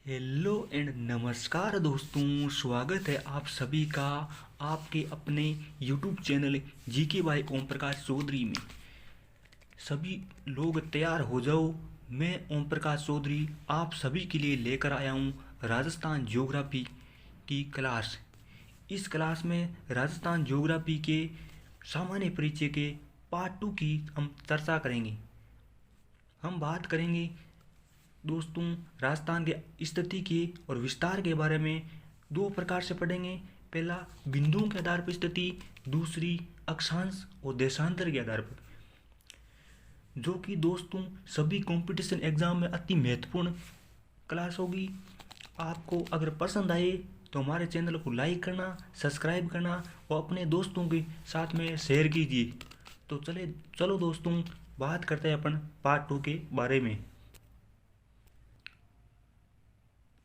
Hello and नमस्कार दोस्तों, स्वागत है आप सभी का आपके अपने YouTube channel GK by Om Prakash Chaudhary में। सभी लोग तैयार हो जाओ। मैं ओम प्रकाश चौधरी आप सभी के लिए लेकर आया हूँ राजस्थान ज्योग्राफी की क्लास। इस क्लास में राजस्थान ज्योग्राफी के सामान्य परिचय के पार्ट 2 की हम चर्चा करेंगे। हम बात करेंगे दोस्तों राजस्थान के स्थिति की और विस्तार के बारे में। दो प्रकार से पढ़ेंगे। पहला बिंदुओं के आधार पर स्थिति, दूसरी अक्षांश और देशांतर के आधार पर, जो कि दोस्तों सभी कंपटीशन एग्जाम में अति महत्वपूर्ण क्लास होगी। आपको अगर पसंद आए तो हमारे चैनल को लाइक करना, सब्सक्राइब करना और अपने दोस्तों के साथ में शेयर कीजिए। तो चलो दोस्तों बात करते हैं अपन पार्ट 2 के बारे में।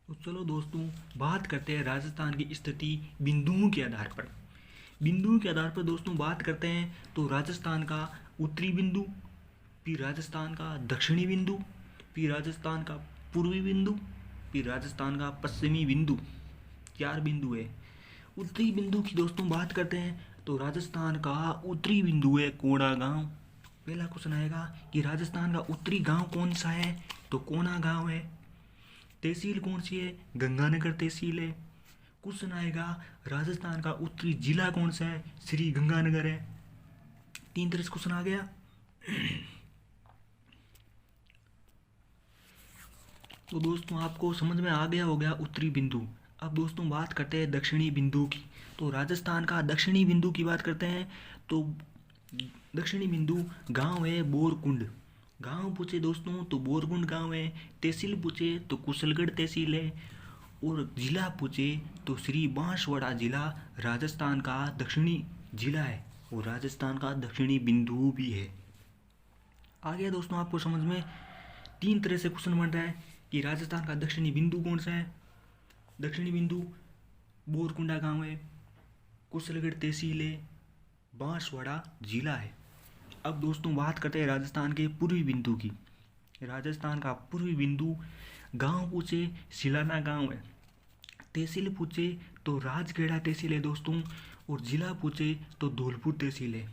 तो चलो दोस्तों बात करते हैं राजस्थान की स्थिति बिंदुओं के आधार पर। बिंदुओं के आधार पर दोस्तों बात करते हैं तो राजस्थान का उत्तरी बिंदु, फिर राजस्थान का दक्षिणी बिंदु, फिर राजस्थान का पूर्वी बिंदु, फिर राजस्थान का पश्चिमी बिंदु। 4 बिंदु है। उत्तरी बिंदु की दोस्तों बात करते हैं तो राजस्थान का उत्तरी बिंदु है कोणा गांव। पहला क्वेश्चन आएगा कि राजस्थान का उत्तरी गांव कौन सा है, तो कोणा गांव है। तहसील कौन सी है, गंगानगर तहसील है। क्वेश्चन आएगा राजस्थान का उत्तरी जिला कौन सा है, श्री गंगानगर है। 3 तरह से क्वेश्चन आ गया। तो दोस्तों आपको समझ में आ गया हो गया उत्तरी बिंदु। अब दोस्तों बात करते हैं दक्षिणी बिंदु की। तो राजस्थान का दक्षिणी बिंदु की बात करते हैं तो दक्षिणी बिंदु गांव है बोरकुंड। गांव पूछे दोस्तों तो बोरकुंड गांव है। तहसील पूछे तो कुशलगढ़ तहसील है। और जिला पूछे तो श्री बांसवाड़ा जिला राजस्थान का दक्षिणी जिला है और राजस्थान का दक्षिणी बिंदु भी है। आ गया दोस्तों आपको समझ में। 3 तरह से क्वेश्चन बन रहा है कि राजस्थान का दक्षिणी बिंदु कौन सा है। दक्षिणी बिंदु बोरकुंडा गांव है, कुशलगढ़ तहसील है, बांसवाड़ा जिला है। अब दोस्तों बात करते हैं राजस्थान के पूर्वी बिंदु की। राजस्थान का पूर्वी बिंदु गांव पूछे सिलाना गांव है। तहसील पूछे तो राजगढ़ा तहसील है दोस्तों। और जिला पूछे तो धौलपुर तहसील है।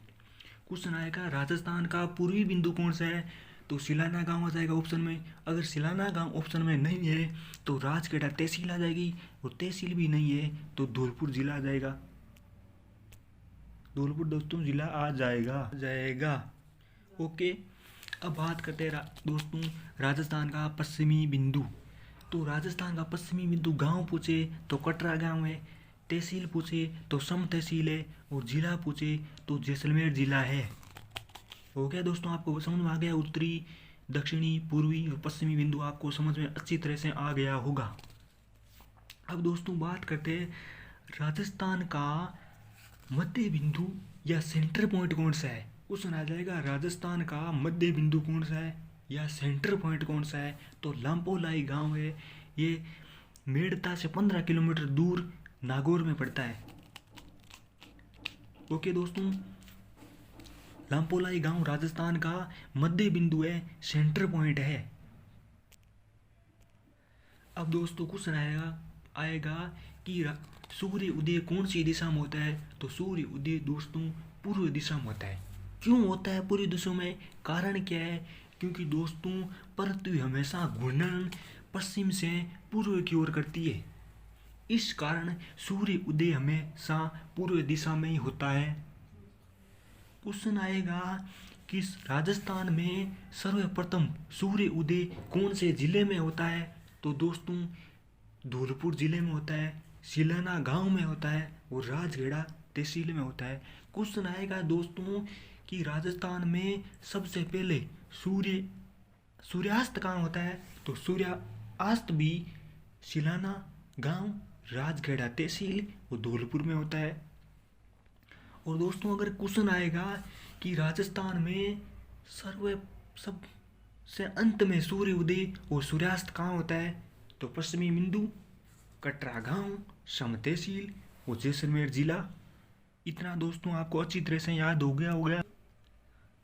क्वेश्चन आएगा राजस्थान का पूर्वी बिंदु कौन सा है, तो सिलाना गांव आ जाएगा ऑप्शन में। अगर सिलाना गांव ऑप्शन में नहीं है तो राजगढ़ा तहसील आ जाएगी। और तहसील भी नहीं है तो धौलपुर जिला आ जाएगा। धौलपुर दोस्तों जिला आ जाएगा। ओके। अब बात करते हैं दोस्तों राजस्थान का पश्चिमी बिंदु। तो राजस्थान का पश्चिमी बिंदु गांव पूछे तो कटरा गांव है। तहसील पूछे तो सम तहसील है। और जिला पूछे तो जैसलमेर जिला है। हो गया दोस्तों, आपको समझ में आ गया। उत्तरी, दक्षिणी, पूर्वी और पश्चिमी बिंदु आपको समझ में अच्छी तरह से आ गया होगा। अब दोस्तों बात करते हैं राजस्थान का मध्य बिंदु या सेंटर पॉइंट कौन सा है। क्वेश्चन आ जाएगा राजस्थान का मध्य बिंदु कौन सा है या सेंटर पॉइंट कौन सा है, तो लांपोलाई गांव है। ये मेड़ता से 15 किलोमीटर दूर नागौर में पड़ता है। ओके दोस्तों, लांपोलाई गांव राजस्थान का मध्य बिंदु है, सेंटर पॉइंट है। अब दोस्तों क्वेश्चन आएगा कि सूर्य उदय कौन सी दिशा में होता है, तो सूर्य उदय दोस्तों पूर्व दिशा में होता है। क्यों होता है पूर्व दिशा में, कारण क्या है, क्योंकि दोस्तों पृथ्वी हमेशा घूर्णन पश्चिम से पूर्व की ओर करती है। इस कारण सूर्य उदय हमेशा पूर्व दिशा में ही होता है। क्वेश्चन आएगा कि राजस्थान में सर्वप्रथम सूर्य उदय कौन से जिले में होता है, तो दोस्तों धौलपुर जिले में होता है, सिलाना गांव में होता है और राजगढ़ा तहसील में होता है। क्वेश्चन आएगा दोस्तों कि राजस्थान में सबसे पहले सूर्यास्त कहाँ होता है, तो सूर्यास्त भी सिलाना गांव, राजगढ़ा तहसील और धौलपुर में होता है। और दोस्तों अगर क्वेश्चन आएगा कि राजस्थान में सबसे अंत में सूर्य उदय और सूर्यास्त कहाँ होता है, तो पश्चिमी बिंदु, कटरा गांव, सम तहसील और जैसलमेर जिला। इतना दोस्तों आपको अच्छी तरह से याद हो गया।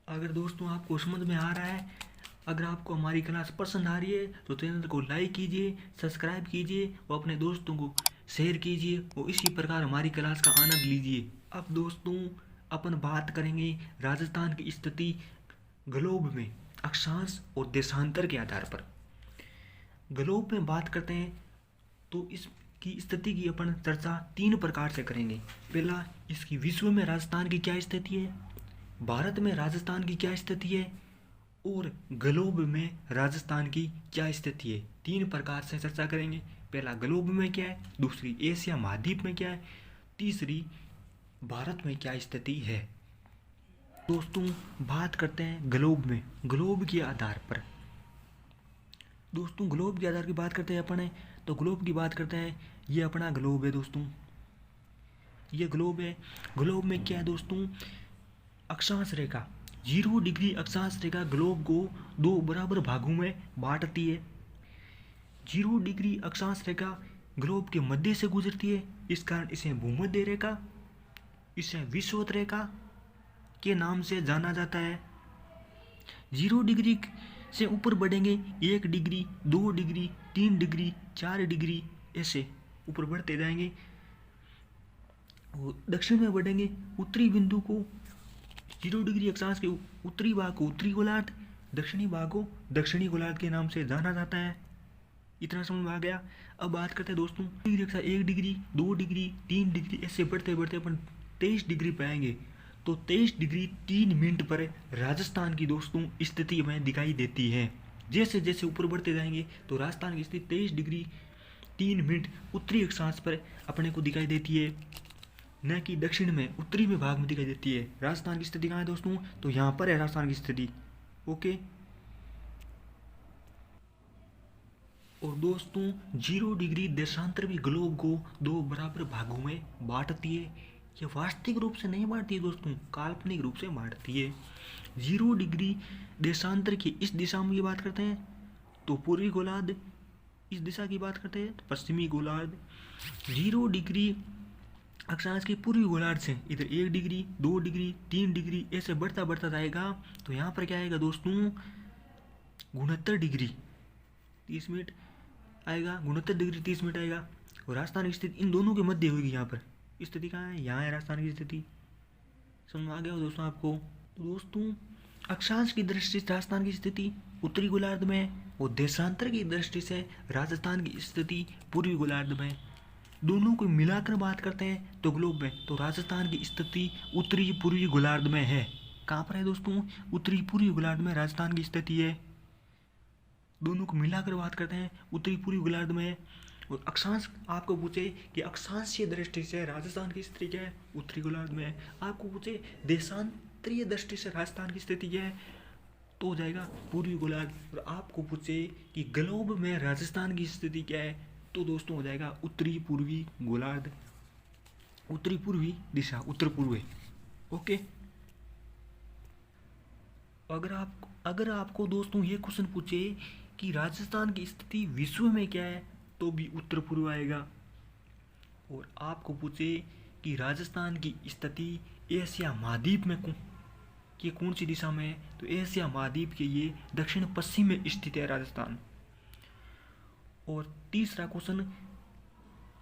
अगर दोस्तों आपको समझ में आ रहा है, अगर आपको हमारी क्लास पसंद आ रही है तो चैनल को लाइक कीजिए, सब्सक्राइब कीजिए और अपने दोस्तों को शेयर कीजिए और इसी प्रकार हमारी क्लास का आनंद लीजिए। अब दोस्तों अपन बात करेंगे राजस्थान की स्थिति ग्लोब में अक्षांश और देशांतर के आधार पर। ग्लोब में बात करते हैं तो इसकी स्थिति की अपन चर्चा 3 प्रकार से करेंगे। पहला, इसकी विश्व में राजस्थान की क्या स्थिति है, भारत में राजस्थान की क्या स्थिति है और ग्लोब में राजस्थान की क्या स्थिति है। 3 प्रकार से चर्चा करेंगे। पहला, ग्लोब में क्या है, दूसरी एशिया महाद्वीप में क्या है, तीसरी भारत में क्या स्थिति है। दोस्तों बात करते हैं ग्लोब में, ग्लोब के आधार पर। दोस्तों ग्लोब के आधार की बात करते हैं अपन तो ग्लोब की बात करते हैं। ये अपना ग्लोब है दोस्तों, ये ग्लोब है। ग्लोब में क्या है दोस्तों, अक्षांश रेखा 0 डिग्री अक्षांश रेखा ग्लोब को 2 बराबर भागों में बांटती है। 0 डिग्री अक्षांश रेखा ग्लोब के मध्य से गुजरती है, इस कारण इसे भूमध्य रेखा, इसे विषुवत रेखा के नाम से जाना जाता है। 0 डिग्री से ऊपर बढ़ेंगे 1 डिग्री, 2 डिग्री, 3 डिग्री, 4 डिग्री, ऐसे ऊपर बढ़ते जाएंगे। दक्षिण में बढ़ेंगे, उत्तरी बिंदु को 0 डिग्री अक्षांश के उत्तरी भाग को उत्तरी गोलार्ध, दक्षिणी भाग को दक्षिणी गोलार्ध के नाम से जाना जाता है। इतना समझ में आ गया। अब बात करते हैं दोस्तों डिग्री अक्षांश 1 डिग्री, 2 डिग्री, 3 डिग्री, ऐसे बढ़ते बढ़ते अपन 23 डिग्री पे आएंगे। तो 23 डिग्री 3 मिनट पर राजस्थान की दोस्तों स्थिति हमें दिखाई देती है। जैसे जैसे ऊपर बढ़ते जाएंगे तो राजस्थान की स्थिति 23 डिग्री 3 मिनट उत्तरी अक्षांश पर अपने को दिखाई देती है, न कि दक्षिण में उत्तरी में भाग में दिखाई देती है। राजस्थान की स्थिति कहाँ है दोस्तों, तो यहाँ पर है राजस्थान की स्थिति। ओके। और दोस्तों 0 डिग्री देशांतर भी ग्लोब को 2 बराबर भागों में बांटती है। ये वास्तविक रूप से नहीं बांटती है दोस्तों, काल्पनिक रूप से बांटती है। 0 डिग्री देशांतर की इस दिशा में बात करते हैं तो पूर्वी गोलार्ध, इस दिशा की बात करते हैं तो पश्चिमी गोलार्ध। 0 डिग्री अक्षांश के पूर्वी गोलार्ध से इधर 1 डिग्री, 2 डिग्री, 3 डिग्री ऐसे बढ़ता बढ़ता जाएगा। तो यहाँ पर क्या आएगा दोस्तों, 69 डिग्री 30 मिनट आएगा, 69 डिग्री 30 मिनट आएगा। और राजस्थान की स्थिति इन दोनों के मध्य होगी। यहाँ पर स्थिति कहाँ है, यहाँ है राजस्थान की स्थिति। समझ में आ गया हो दोस्तों आपको। तो दोस्तों अक्षांश की दृष्टि से राजस्थान की स्थिति उत्तरी गोलार्ध में है और देशांतर की दृष्टि से राजस्थान की स्थिति पूर्वी गोलार्ध में। दोनों को मिलाकर बात करते हैं तो ग्लोब में तो राजस्थान की स्थिति उत्तरी पूर्वी गोलार्ध में है। कहाँ पर है दोस्तों, उत्तरी पूर्वी गोलार्ध में राजस्थान की स्थिति है। दोनों को मिलाकर बात करते हैं उत्तरी पूर्वी गोलार्ध में है। और अक्षांश आपको पूछे कि अक्षांशीय दृष्टि से राजस्थान की स्थिति क्या है, उत्तरी गोलार्ध में है। आपको पूछे देशांतरीय दृष्टि से राजस्थान की स्थिति क्या है, तो हो जाएगा पूर्वी गोलार्ध। और आपको पूछे कि ग्लोब में राजस्थान की स्थिति क्या है, तो दोस्तों हो जाएगा उत्तरी पूर्वी गोलार्ध, उत्तरी पूर्वी दिशा, उत्तर पूर्व। ओके। अगर आपको दोस्तों ये क्वेश्चन पूछे कि राजस्थान की स्थिति विश्व में क्या है, तो भी उत्तर पूर्व आएगा। और आपको पूछे कि राजस्थान की स्थिति एशिया महाद्वीप में कौन सी दिशा में है, तो एशिया महाद्वीप के ये दक्षिण पश्चिम में स्थित है राजस्थान। और तीसरा क्वेश्चन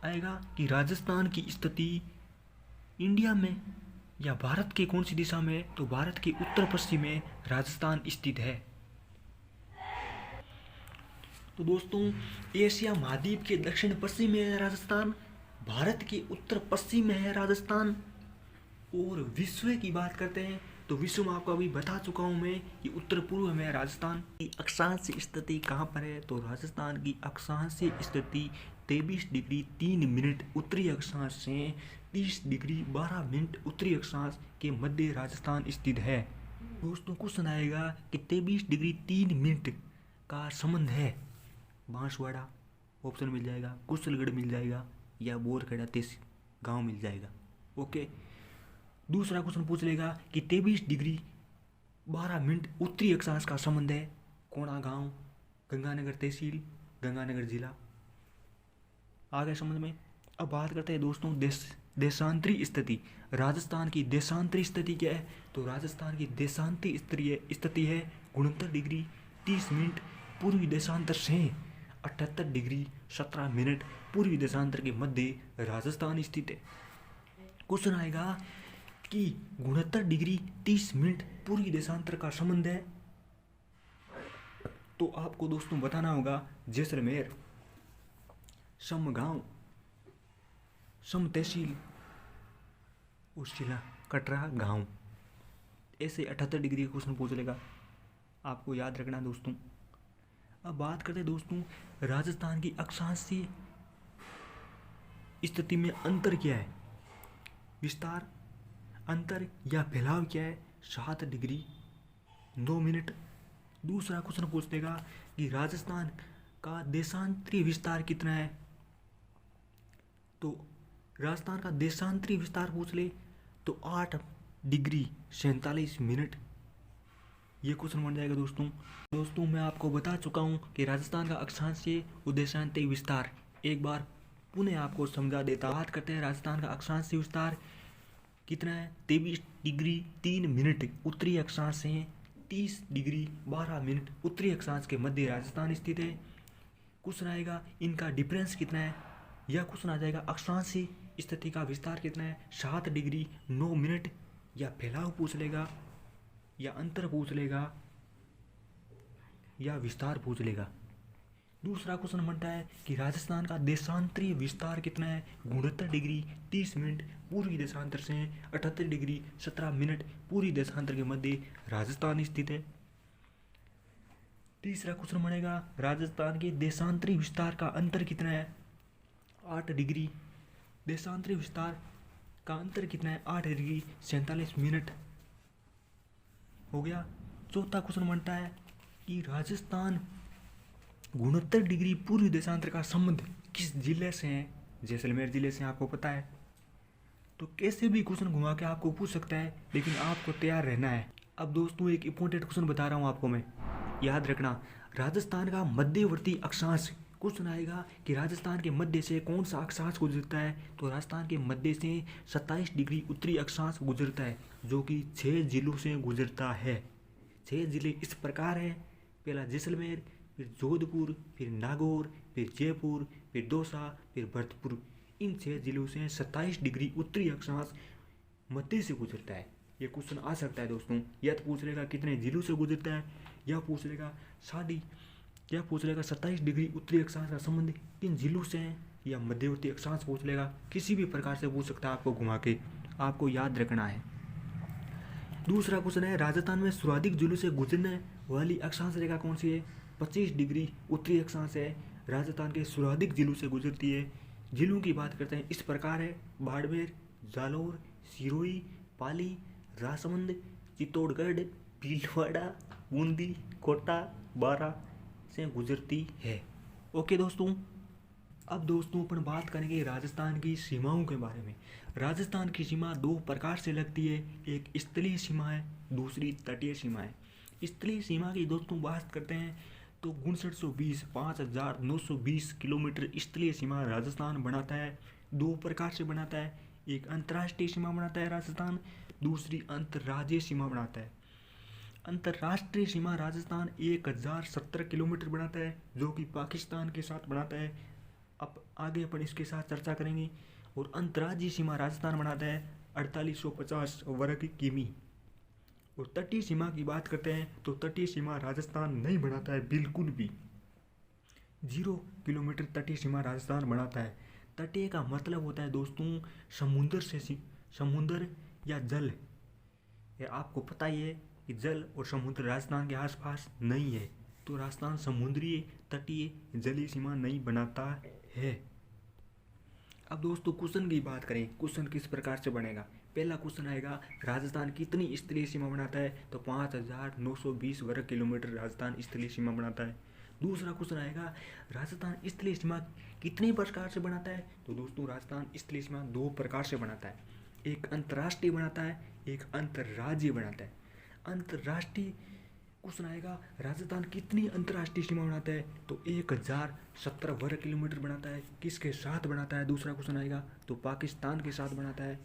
आएगा कि राजस्थान की स्थिति इंडिया में या भारत के कौन सी दिशा में है, तो भारत के उत्तर पश्चिम में राजस्थान स्थित है। तो दोस्तों एशिया महाद्वीप के दक्षिण पश्चिम में है राजस्थान, भारत के उत्तर पश्चिम में है राजस्थान। और विश्व की बात करते हैं तो विश्व में आपको अभी बता चुका हूं मैं कि उत्तर पूर्व में है राजस्थान की अक्षांशीय स्थिति कहाँ पर है, तो राजस्थान की अक्षांशीय स्थिति 23 डिग्री 3 मिनट उत्तरी अक्षांश से 30 डिग्री 12 मिनट उत्तरी अक्षांश के मध्य राजस्थान स्थित है। दोस्तों क्वेश्चन आएगा कि 23 डिग्री 3 मिनट का संबंध है बांसवाड़ा ऑप्शन मिल जाएगा, कुशलगढ़ मिल जाएगा या बोरखेड़ा तेज गांव मिल जाएगा। ओके। दूसरा क्वेश्चन पूछ लेगा कि 23 डिग्री 12 मिनट उत्तरी अक्षांश का संबंध है कोणा गांव, गंगानगर तहसील, गंगानगर जिला। आ गए समझ में। अब बात करते हैं दोस्तों देशांतरी स्थिति। राजस्थान की देशांतरी स्थिति क्या है, तो राजस्थान की देशांतरी स्थिति है 69 डिग्री 30 मिनट पूर्वी देशांतर से 78 डिग्री 17 मिनट पूर्वी देशांतर के मध्य राजस्थान स्थित है। क्वेश्चन आएगा कि 69 डिग्री 30 मिनट पूर्वी देशांतर का संबंध है, तो आपको दोस्तों बताना होगा जैसलमेर, समगांव, सम तहसील और जिला कटरा गांव। ऐसे 78 डिग्री का क्वेश्चन पूछ लेगा, आपको याद रखना दोस्तों। अब बात करते हैं दोस्तों राजस्थान की अक्षांशीय स्थिति में अंतर क्या है, विस्तार, अंतर या फैलाव क्या है, 7 डिग्री 2 मिनट। दूसरा क्वेश्चन पूछ देगा कि राजस्थान का देशांतरीय विस्तार कितना है, तो राजस्थान का देशांतरीय विस्तार पूछ ले तो 8 डिग्री 47 मिनट, ये क्वेश्चन बन जाएगा दोस्तों मैं आपको बता चुका हूँ कि राजस्थान का अक्षांशीय और देशांतरीय विस्तार एक बार पुनः आपको समझा देता। बात करते हैं राजस्थान का अक्षांशीय विस्तार कितना है, 23 डिग्री 3 मिनट उत्तरी अक्षांश से 30 डिग्री 12 मिनट उत्तरी अक्षांश के मध्य राजस्थान स्थित है। क्वेश्चन आएगा इनका डिफरेंस कितना है, यह क्वेश्चन आ जाएगा अक्षांशीय स्थिति का विस्तार कितना है, 7 डिग्री 9 मिनट, या फैलाव पूछ लेगा, या अंतर पूछ लेगा, या विस्तार पूछ लेगा। दूसरा क्वेश्चन बनता है कि राजस्थान का देशांतरीय विस्तार कितना है, 69 डिग्री 30 मिनट पूर्वी देशांतर से 78 डिग्री 17 मिनट पूर्वी देशांतर के मध्य राजस्थान स्थित है। तीसरा क्वेश्चन बनेगा राजस्थान के देशांतरीय विस्तार का अंतर कितना है, 8 डिग्री, देशांतरीय विस्तार का अंतर कितना है, 8 डिग्री 47 मिनट हो गया। चौथा क्वेश्चन बनता है कि राजस्थान 69 डिग्री पूर्वी देशांतर का संबंध किस जिले से है, जैसलमेर जिले से, आपको पता है। तो कैसे भी क्वेश्चन घुमा के आपको पूछ सकता है, लेकिन आपको तैयार रहना है। अब दोस्तों एक इंपॉर्टेंट क्वेश्चन बता रहा हूँ आपको मैं, याद रखना। राजस्थान का मध्यवर्ती अक्षांश, क्वेश्चन आएगा कि राजस्थान के मध्य से कौन सा अक्षांश गुजरता है, तो राजस्थान के मध्य से 27 डिग्री उत्तरी अक्षांश गुजरता है, जो कि 6 जिलों से गुजरता है। 6 जिले इस प्रकार हैं, पहला जैसलमेर, फिर जोधपुर, फिर नागौर, फिर जयपुर, फिर दौसा, फिर भरतपुर। इन 6 जिलों से 27 डिग्री उत्तरी अक्षांश मध्य से गुजरता है। ये क्वेश्चन आ सकता है दोस्तों, या तो पूछ लेगा कितने जिलों से गुजरता है, या पूछ लेगा 27 डिग्री उत्तरी अक्षांश का संबंध किन जिलों से है, या मध्यवर्ती अक्षांश पूछ लेगा। किसी भी प्रकार से पूछ सकता है आपको घुमा के, आपको याद रखना है। दूसरा क्वेश्चन है राजस्थान में सर्वाधिक जिलों से गुजरने वाली अक्षांश रेखा कौन सी है, 25 डिग्री उत्तरी अक्षांश है, राजस्थान के सर्वाधिक जिलों से गुजरती है। जिलों की बात करते हैं इस प्रकार है, बाड़मेर, जालौर, सिरोही, पाली, राजसमंद, चित्तौड़गढ़, भीलवाड़ा, बूंदी, कोटा, बारा से गुजरती है। ओके दोस्तों, अब दोस्तों अपन बात करेंगे राजस्थान की सीमाओं के बारे में। राजस्थान की सीमा 2 प्रकार से लगती है, एक स्थलीय सीमा है, दूसरी तटीय सीमा है। स्थलीय सीमा की दोस्तों बात करते हैं तो 5920 किलोमीटर स्थलीय सीमा राजस्थान बनाता है। 2 प्रकार से बनाता है, एक अंतर्राष्ट्रीय सीमा बनाता है राजस्थान, दूसरी अंतर्राज्यीय सीमा बनाता है। अंतर्राष्ट्रीय सीमा राजस्थान 1070 किलोमीटर बनाता है, जो कि पाकिस्तान के साथ बनाता है। अब आगे अपन इसके साथ चर्चा करेंगे। और अंतर्राज्यीय सीमा राजस्थान बनाता है 4850 वर्ग किमी। और तटीय सीमा की बात करते हैं तो तटीय सीमा राजस्थान नहीं बनाता है बिल्कुल भी, 0 किलोमीटर तटीय सीमा राजस्थान बनाता है। तटीय का मतलब होता है दोस्तों समुद्र या जल। ये आपको पता ही है कि जल और समुद्र राजस्थान के आसपास नहीं है, तो राजस्थान समुद्रीय तटीय जलीय सीमा नहीं बनाता है। अब दोस्तों क्वेश्चन की बात करें, क्वेश्चन किस प्रकार से बनेगा। पहला क्वेश्चन आएगा राजस्थान कितनी स्थलीय सीमा बनाता है, तो 5920 वर्ग किलोमीटर राजस्थान स्थलीय सीमा बनाता है। दूसरा क्वेश्चन आएगा राजस्थान स्थलीय सीमा कितने प्रकार से बनाता है, तो दोस्तों राजस्थान स्थलीय सीमा 2 प्रकार से बनाता है, एक अंतर्राष्ट्रीय बनाता है, एक अंतर्राज्यीय बनाता है। अंतर्राष्ट्रीय क्वेश्चन आएगा राजस्थान कितनी अंतर्राष्ट्रीय सीमा बनाता है, तो 1070 वर्ग किलोमीटर बनाता है। किसके साथ बनाता है, दूसरा क्वेश्चन आएगा तो पाकिस्तान के साथ बनाता है।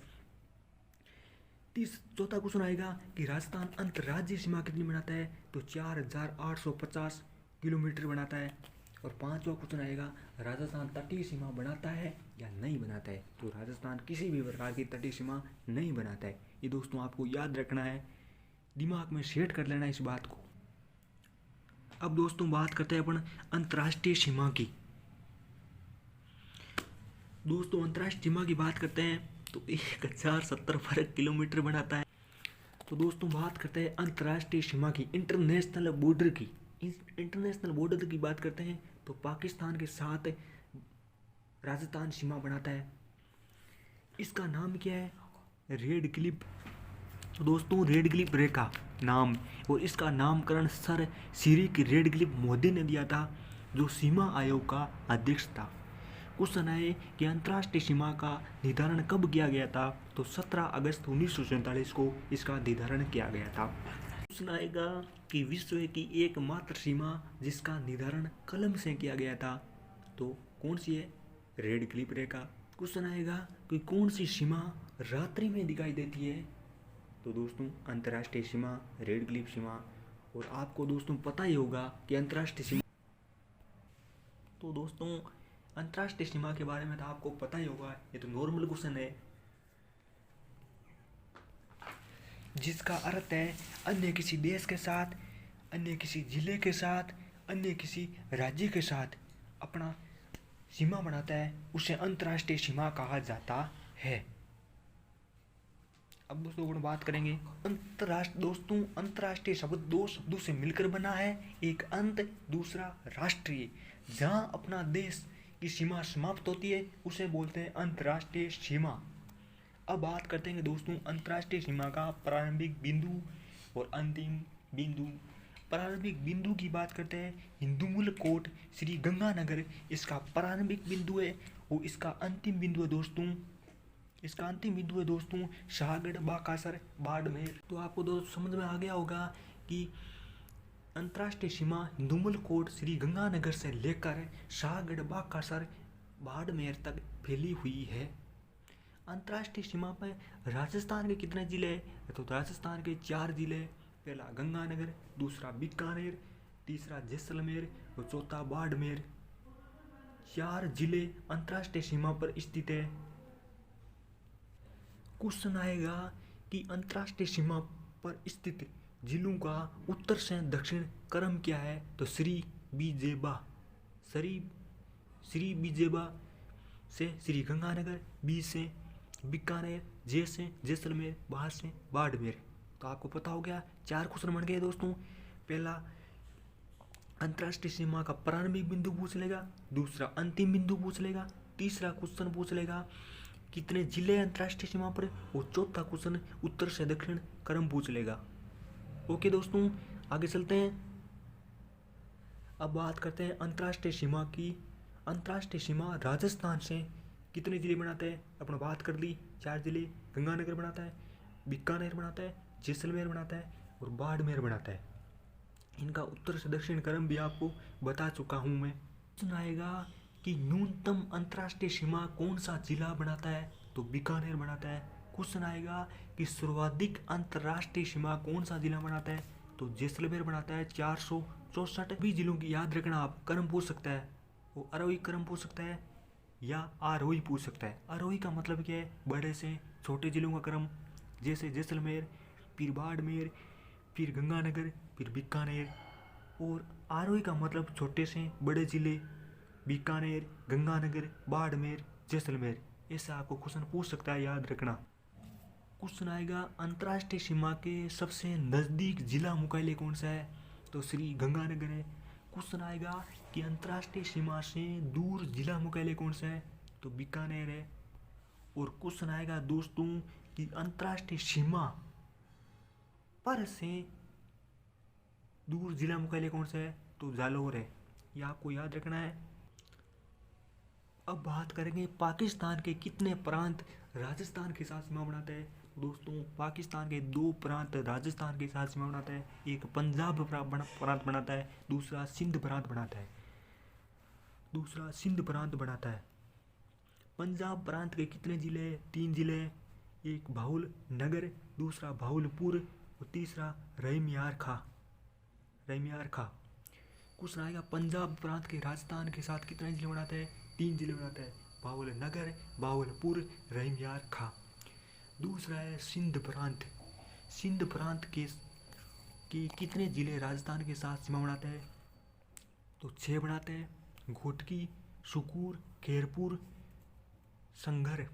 चौथा क्वेश्चन आएगा कि राजस्थान अंतर्राज्यीय सीमा कितनी बनाता है, तो 4850 किलोमीटर बनाता है। और पांचवा क्वेश्चन आएगा, राजस्थान तटीय सीमा बनाता है या नहीं बनाता है, तो राजस्थान किसी भी प्रकार की तटीय सीमा नहीं बनाता है। ये दोस्तों आपको याद रखना है, दिमाग में सेट कर लेना इस बात को। अब दोस्तों बात करते हैं अपन अंतर्राष्ट्रीय सीमा की। दोस्तों अंतर्राष्ट्रीय सीमा की बात करते हैं तो 1070 वर्ग किलोमीटर बनाता है। तो दोस्तों बात करते हैं अंतर्राष्ट्रीय सीमा की, इंटरनेशनल बॉर्डर की। इंटरनेशनल बॉर्डर की बात करते हैं तो पाकिस्तान के साथ राजस्थान सीमा बनाता है। इसका नाम क्या है, रेड क्लिफ। तो दोस्तों रेड क्लिफ रेखा नाम, और इसका नामकरण सर सीरिक रेडक्लिफ मोदी ने दिया था, जो सीमा आयोग का अध्यक्ष था। क्वेश्चन है कि अंतर्राष्ट्रीय सीमा का निर्धारण कब किया गया था, तो 17 अगस्त 1947 को इसका निर्धारण किया गया था। क्वेश्चन आएगा कि विश्व की एकमात्र सीमा जिसका निर्धारण कलम से किया गया था, तो कौन सी है, रेड क्लिफ रेखा। क्वेश्चन आएगा कि कौन सी सीमा रात्रि में दिखाई देती है, तो दोस्तों अंतर्राष्ट्रीय सीमा रेड क्लिफ सीमा। और आपको दोस्तों पता ही होगा कि अंतर्राष्ट्रीय सीमा, तो दोस्तों अंतर्राष्ट्रीय सीमा के बारे में तो आपको पता ही होगा, ये तो नॉर्मल क्वेश्चन है, जिसका अर्थ है अन्य किसी देश के साथ, अन्य किसी जिले के साथ, अन्य किसी राज्य के साथ अपना सीमा बनाता है, उसे अंतर्राष्ट्रीय सीमा कहा जाता है। अब दोस्तों अपन बात करेंगे दोस्तों अंतर्राष्ट्रीय शब्द दो शब्दों से मिलकर बना है, एक अंत दूसरा राष्ट्रीय। जहाँ अपना देश की सीमा समाप्त होती है उसे बोलते हैं अंतर्राष्ट्रीय सीमा। अब बात करते हैं दोस्तों अंतर्राष्ट्रीय सीमा का प्रारंभिक बिंदु और अंतिम बिंदु। प्रारंभिक बिंदु की बात करते हैं, हिंदूमुल कोट श्री गंगानगर इसका प्रारंभिक बिंदु है, और इसका अंतिम बिंदु है दोस्तों शाहगढ़ बाकासर बाड़मेर। तो आपको दोस्तों समझ में आ गया होगा कि अंतर्राष्ट्रीय सीमा हिंदूमुल कोट श्री गंगानगर से लेकर शाहगढ़ बाकासर बाड़मेर तक फैली हुई है। अंतर्राष्ट्रीय सीमा पर राजस्थान के कितने जिले हैं, तो राजस्थान के 4 जिले, पहला गंगानगर, दूसरा बीकानेर, तीसरा जैसलमेर और चौथा बाड़मेर। 4 जिले अंतर्राष्ट्रीय सीमा पर स्थित है। क्वेश्चन आएगा कि अंतर्राष्ट्रीय सीमा पर स्थित जिलों का उत्तर से दक्षिण क्रम क्या है, तो श्री बीजेबा से श्री गंगानगर, बी से बीकानेर, जे से जैसलमेर, बाहर से बाड़मेर। तो आपको पता हो गया 4 क्वेश्चन बन गए दोस्तों। पहला अंतर्राष्ट्रीय सीमा का प्रारंभिक बिंदु पूछ लेगा, दूसरा अंतिम बिंदु पूछ लेगा, तीसरा क्वेश्चन पूछ लेगा कितने जिले अंतर्राष्ट्रीय सीमा पर, और चौथा क्वेश्चन उत्तर से दक्षिण क्रम पूछ लेगा। ओके दोस्तों आगे चलते हैं। अब बात करते हैं अंतर्राष्ट्रीय सीमा की। अंतर्राष्ट्रीय सीमा राजस्थान से कितने जिले बनाते हैं, अपने बात कर ली 4 जिले, गंगानगर बनाता है, बीकानेर बनाता है, जैसलमेर बनाता है और बाड़मेर बनाता है। इनका उत्तर से दक्षिण क्रम भी आपको बता चुका हूँ मैं। सुनाएगा कि न्यूनतम अंतर्राष्ट्रीय सीमा कौन सा जिला बनाता है, तो बीकानेर बनाता है। क्वेश्चन आएगा कि सर्वाधिक अंतर्राष्ट्रीय सीमा कौन सा जिला बनाता है, तो जैसलमेर बनाता है 464। भी जिलों की याद रखना, आप क्रम पूछ सकता है, वो आरोही क्रम पूछ सकता है या आरोही पूछ सकता है। आरोही का मतलब क्या है, बड़े से छोटे जिलों का क्रम, जैसे जैसलमेर, फिर बाड़मेर, फिर गंगानगर, फिर बीकानेर। और आरोही का मतलब छोटे से बड़े जिले, बीकानेर, गंगानगर, बाड़मेर, जैसलमेर। ऐसा आपको क्वेश्चन पूछ सकता है, याद रखना। क्वेश्चन आएगा अंतर्राष्ट्रीय सीमा के सबसे नज़दीक जिला मुख्यालय कौन सा है, तो श्री गंगानगर है। क्वेश्चन आएगा कि अंतर्राष्ट्रीय सीमा से दूर जिला मुख्यालय कौन सा है, तो बीकानेर है। और क्वेश्चन आएगा दोस्तों कि अंतर्राष्ट्रीय सीमा पर से दूर जिला मुख्यालय कौन सा है, तो जालौर है। यह आपको याद रखना है। अब बात करेंगे पाकिस्तान के कितने प्रांत राजस्थान के साथ सीमा बनाते हैं। दोस्तों पाकिस्तान के 2 प्रांत राजस्थान के साथ सीमा बनाता है, एक पंजाब प्रांत बनाता है, दूसरा सिंध प्रांत बनाता है। पंजाब प्रांत के कितने जिले हैं, 3 जिले हैं, एक भाउल नगर, दूसरा भाउलपुर और तीसरा रहीमयार खा। क्वेश्चन आएगा पंजाब प्रांत के राजस्थान के साथ कितने जिले बनाते हैं? 3 जिले बनाते हैं, भाउल नगर, भाउलपुर, रहीमयार खा। दूसरा है सिंध प्रांत के कितने जिले राजस्थान के साथ सीमा बनाते हैं? तो 6 बनाते हैं, घोटकी, सुकूर, खेरपुर, संघर,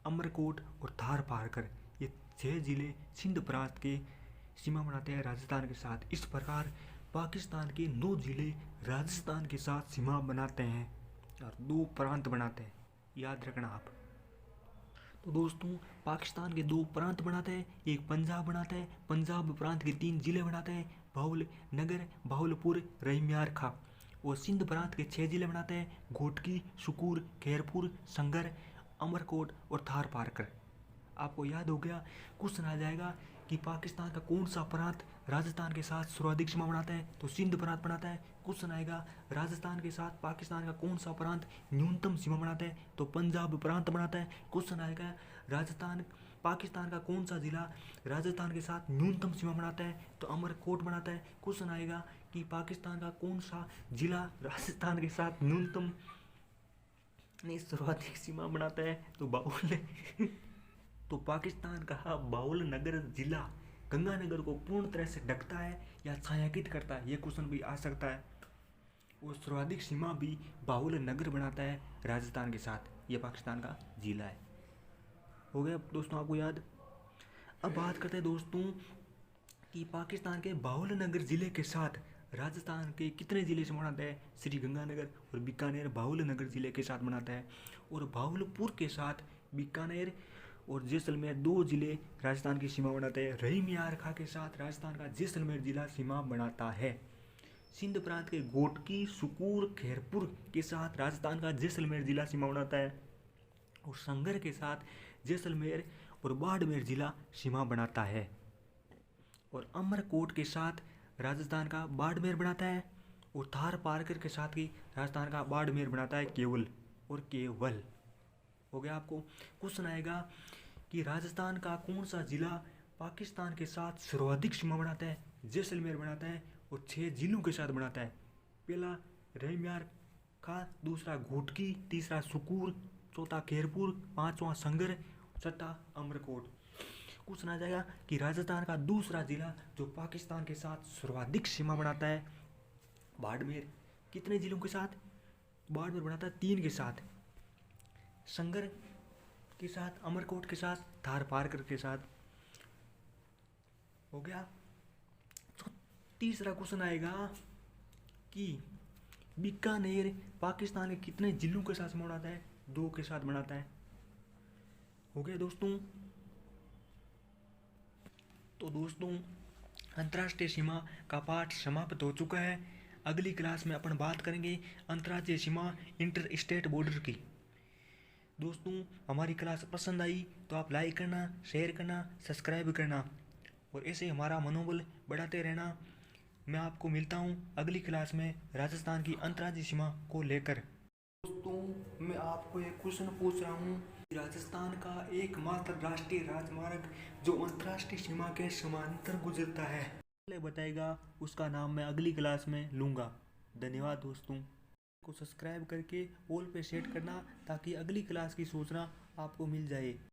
अमरकोट और थार पारकर। ये 6 जिले सिंध प्रांत के सीमा बनाते हैं राजस्थान के साथ। इस प्रकार पाकिस्तान के 9 जिले राजस्थान के साथ सीमा बनाते हैं और 2 प्रांत बनाते हैं, याद रखना आप। तो दोस्तों पाकिस्तान के 2 प्रांत बनाते हैं, एक पंजाब बनाता है, पंजाब प्रांत के 3 जिले बनाते हैं, भाउल नगर, भाउलपुर, रहीमयार खा। और सिंध प्रांत के 6 जिले बनाते हैं, घोटकी, सुकूर, खैरपुर, संगर, अमरकोट और थार पारकर। आपको याद हो गया। क्वेश्चन आ जाएगा कि पाकिस्तान का कौन सा प्रांत राजस्थान के साथ सर्वाधिक सीमा बनाता है? तो सिंध प्रांत बनाता है। क्वेश्चन आएगा राजस्थान के साथ पाकिस्तान का कौन सा प्रांत न्यूनतम सीमा बनाता है? तो पंजाब प्रांत बनाता है। क्वेश्चन आएगा पाकिस्तान का कौन सा जिला राजस्थान के साथ न्यूनतम सीमा बनाता है? तो अमरकोट बनाता है। क्वेश्चन आएगा कि पाकिस्तान का कौन सा जिला राजस्थान के साथ न्यूनतम सर्वाधिक सीमा बनाता है? तो बाउल तो पाकिस्तान का बाउल नगर जिला गंगानगर को पूर्ण तरह से ढकता है या छायांकित करता है, ये क्वेश्चन भी आ सकता है। वो सर्वाधिक सीमा भी बाउल नगर बनाता है राजस्थान के साथ, ये पाकिस्तान का जिला है। हो गया दोस्तों आपको याद। अब बात करते हैं दोस्तों कि पाकिस्तान के बाउल नगर जिले के साथ राजस्थान के कितने जिले से बनाता है? श्री गंगानगर और बीकानेर बाउल नगर जिले के साथ बनाता है। और भाउलपुर के साथ बीकानेर और जैसलमेर 2 जिले राजस्थान की सीमा बनाते हैं। रहीमयार खा के साथ राजस्थान का जैसलमेर जिला सीमा बनाता है। सिंध प्रांत के घोटकी, सुकूर, खैरपुर के साथ राजस्थान का जैसलमेर जिला सीमा बनाता है। और संगर के साथ जैसलमेर और बाड़मेर जिला सीमा बनाता है। और अमरकोट के साथ राजस्थान का बाड़मेर बनाता है। और थार पारकर के साथ ही राजस्थान का बाड़मेर बनाता है केवल और केवल। हो गया आपको। क्वेश्चन आएगा कि राजस्थान का कौन सा जिला पाकिस्तान के साथ सर्वाधिक सीमा बनाता है? जैसलमेर बनाता है और 6 जिलों के साथ बनाता है। पहला रहीमयार खा, दूसरा घोटकी, तीसरा सुकूर, चौथा खैरपुर, 5वां संगर, छठा अमरकोट। क्वेश्चन आ जाएगा कि राजस्थान का दूसरा जिला जो पाकिस्तान के साथ सर्वाधिक सीमा बनाता है बाड़मेर, कितने जिलों के साथ? बाड़मेर बनाता है 3 के साथ, संगर के साथ, अमरकोट के साथ, थार पारकर के साथ। हो गया। तो तीसरा क्वेश्चन आएगा कि बीकानेर पाकिस्तान के कितने जिलों के साथ सीमा बनाता है? 2 के साथ बनाता है। हो गया दोस्तों। तो दोस्तों अंतर्राष्ट्रीय सीमा का पाठ समाप्त हो चुका है। अगली क्लास में अपन बात करेंगे अंतर्राज्यीय सीमा, इंटर स्टेट बॉर्डर की। दोस्तों हमारी क्लास पसंद आई तो आप लाइक करना, शेयर करना, सब्सक्राइब करना और ऐसे हमारा मनोबल बढ़ाते रहना। मैं आपको मिलता हूँ अगली क्लास में राजस्थान की अंतर्राज्यीय सीमा को लेकर। दोस्तों मैं आपको एक क्वेश्चन पूछ रहा हूँ, राजस्थान का एकमात्र राष्ट्रीय राजमार्ग जो अंतर्राष्ट्रीय सीमा के समांतर गुजरता है, पहले बताएगा उसका नाम मैं अगली क्लास में लूँगा। धन्यवाद दोस्तों। को सब्सक्राइब करके ऑल पे सेट करना ताकि अगली क्लास की सूचना आपको मिल जाए।